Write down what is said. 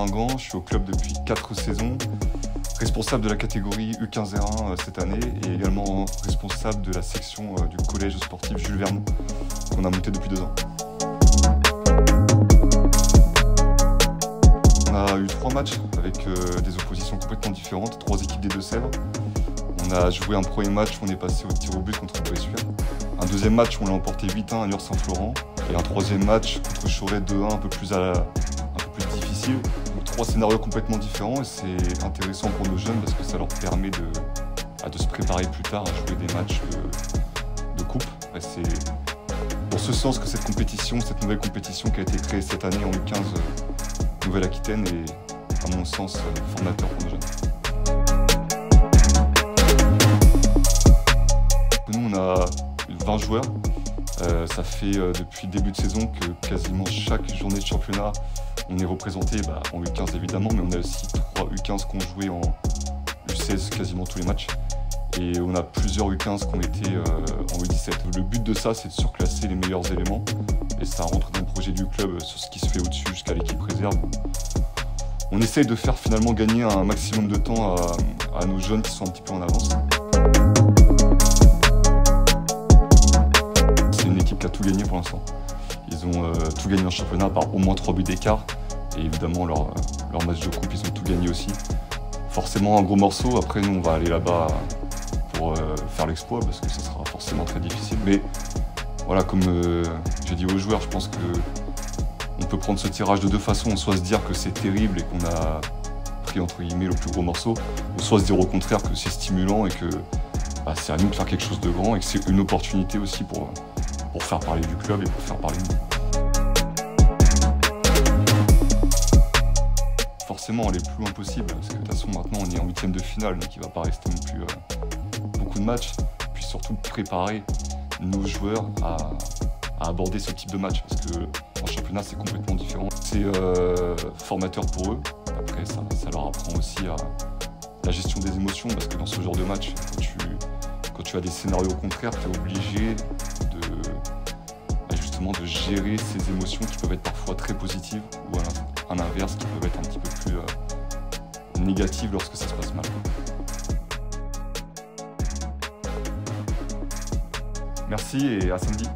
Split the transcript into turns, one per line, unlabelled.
Mingan, je suis au club depuis 4 saisons, responsable de la catégorie U15-R1 cette année et également responsable de la section du collège sportif Jules Vernon qu'on a monté depuis 2 ans. On a eu 3 matchs avec des oppositions complètement différentes, 3 équipes des Deux-Sèvres. On a joué un premier match où on est passé au tir au but contre Bressuire. Un deuxième match où on l'a emporté 8-1 à Niort-Saint-Florent. Et un troisième match contre Choret 2-1 un peu plus difficile. Donc 3 scénarios complètement différents et c'est intéressant pour nos jeunes parce que ça leur permet de se préparer plus tard à jouer des matchs de coupe. C'est pour ce sens que cette nouvelle compétition qui a été créée cette année en U15 Nouvelle-Aquitaine est, à mon sens, formateur pour nos jeunes. Nous, on a 20 joueurs. Ça fait depuis le début de saison que quasiment chaque journée de championnat, on est représenté en U15 évidemment, mais on a aussi 3 U15 qui ont joué en U16 quasiment tous les matchs. Et on a plusieurs U15 qui ont été en U17. Le but de ça, c'est de surclasser les meilleurs éléments. Et ça rentre dans le projet du club sur ce qui se fait au-dessus jusqu'à l'équipe réserve. On essaye de faire finalement gagner un maximum de temps à nos jeunes qui sont un petit peu en avance. C'est une équipe qui a tout gagné pour l'instant. Ils ont tout gagné en championnat par au moins 3 buts d'écart. Et évidemment, leur match de coupe, ils ont tout gagné aussi. Forcément un gros morceau. Après, nous, on va aller là-bas pour faire l'exploit parce que ça sera forcément très difficile. Mais voilà, comme j'ai dit aux joueurs, je pense qu'on peut prendre ce tirage de 2 façons. Soit se dire que c'est terrible et qu'on a pris entre guillemets le plus gros morceau, ou soit se dire au contraire que c'est stimulant et que c'est à nous de faire quelque chose de grand et que c'est une opportunité aussi pour faire parler du club et pour faire parler de nous. Forcément, elle est plus loin possible parce que de toute façon maintenant on est en 8e de finale, donc il ne va pas rester non plus beaucoup de matchs. Puis surtout préparer nos joueurs à aborder ce type de match parce que en championnat c'est complètement différent. C'est formateur pour eux. Après ça leur apprend aussi à la gestion des émotions parce que dans ce genre de match, quand tu as des scénarios contraires, tu es obligé justement de gérer ces émotions qui peuvent être parfois très positives ou à l'inverse qui peuvent être un petit peu plus négatives lorsque ça se passe mal. Merci et à samedi.